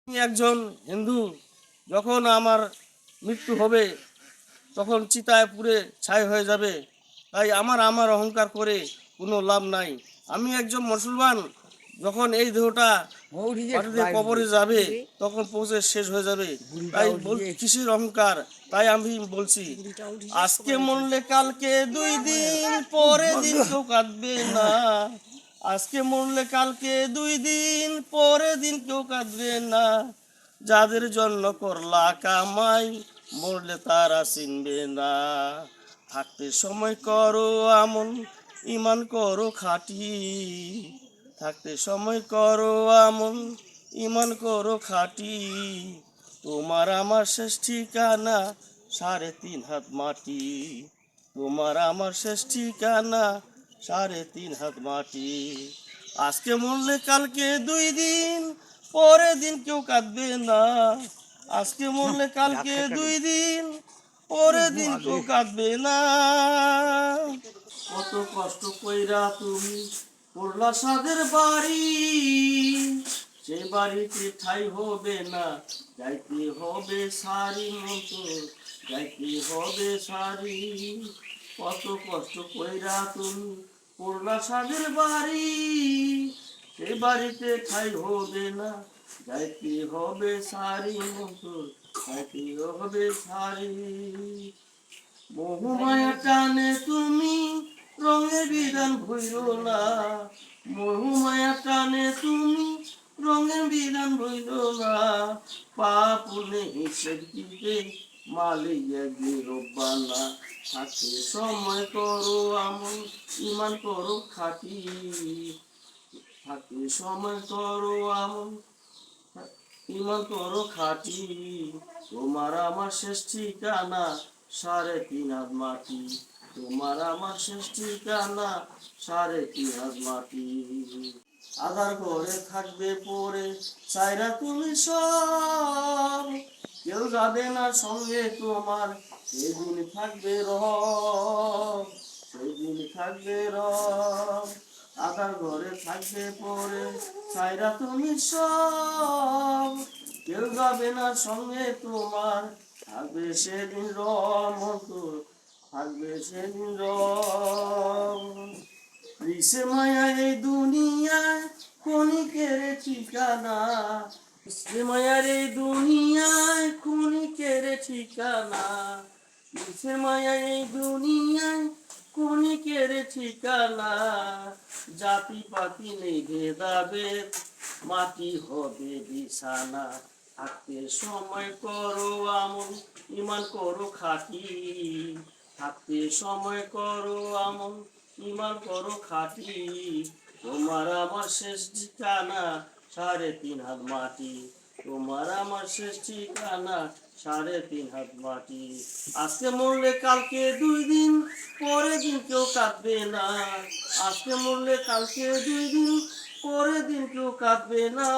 আমি একজন হিন্দু। যখন আমার মৃত্যু হবে তখন চিতায় পুড়ে ছাই হয়ে যাবে। তাই আমার আমার অহংকার করে কোনো লাভ নাই। আমি একজন মুসলমান। যখন এই দেহটা মাটিতে কবরে যাবে তখন পৌঁছে শেষ হয়ে যাবে। তাই কিসের অহংকার? তাই আমি বলছি, আজকে মরলে কালকে 2 দিন, পরে দিন কেউ কাঁদবে না। আজকে মরলে কালকে 2 দিন, পরে দিন কেউ কাঁদবে না। যাদের জন্য করলা কামাই, মরলে তারা চিনবে না। থাকতে সময় করো আমন, ইমান করো খাঁটি। থাকতে সময় করো আমন, ইমান করো খাঁটি। তোমার আমার শেষ ঠিকানা 3.5 হাত মাটি। তোমার আমার শেষ ঠিকানা 3.5 হাত মাটি। আজকে মরলে কালকে 2 দিন, পরে দিন কেউ কাঁদবে না। আজকে মরলে কালকে 2 দিন, পরে দিন কেউ কাঁদবে না। কত কষ্ট কইরা তুমি করলা সাদের বাড়ি, সে বাড়িতে ঠাই হবে না, যাইতে হবে সারি মতো, যাইতে হবে সারি। কত কষ্ট কইরা তুমি করলা সাদের বাড়ি, সে বাড়িতে ঠাই হবে না, যাইতে হবে সারি মতো, যাইতে হবে সারি। মোহমায়া টানে তুমি রঙের বিধান ভইল না। মোহমায়া টানে তুমি রঙের বিধান ভইল না। পাপুনে হিসেব দিতে মালিয়া গিরবানা। থাকতে সময় করো আমন, ইমান করো খাঁটি। থাকতে সময় করো আমন, ইমান করো খাঁটি। তোমার আমার শেষ ঠিকানা 3.5 হাত মাটি। তোমার আমার শেষ ঠিকানা 3.5 হাত মাটি। আধার ঘরে থাকবে পরে চাইরা তুমি সব, কেউ যাবে না সঙ্গে তোমার, সেদিন থাকবে রব, সেদিন থাকবে রব। আধার ঘরে থাকবে পরে চাইরা তুমি সব, কেউ যাবে না সঙ্গে তোমার, থাকবে সেদিন রব, থাকবে সেদিন রব। রিসে মায়া এই দুনিয়ায় ক্ষণিকের ঠিকানা, রিসে মায়ার এই দুনিয়ায় ক্ষণিকের ঠিকানা। রিসে মায়া এই দুনিয়ায় ক্ষণিকের ঠিকানা। জাতি পাতি নেই ভেদাভেদ, মাটি হবে বিছানা। থাকতে সময় করো আমন, ইমান করো খাঁটি। থাকতে সময় করো আমন, ইমান করো খাঁটি। তোমার আমার শেষ ঠিকানা 3.5 হাত মাটি। তোমার আমার শেষ ঠিকানা 3.5 হাত মাটি। আজকে মরলে কালকে 2 দিন, পরে দিন কেউ কাঁদবে না। আজকে মরলে কালকে 2 দিন, পরে দিন কেউ কাঁদবে না।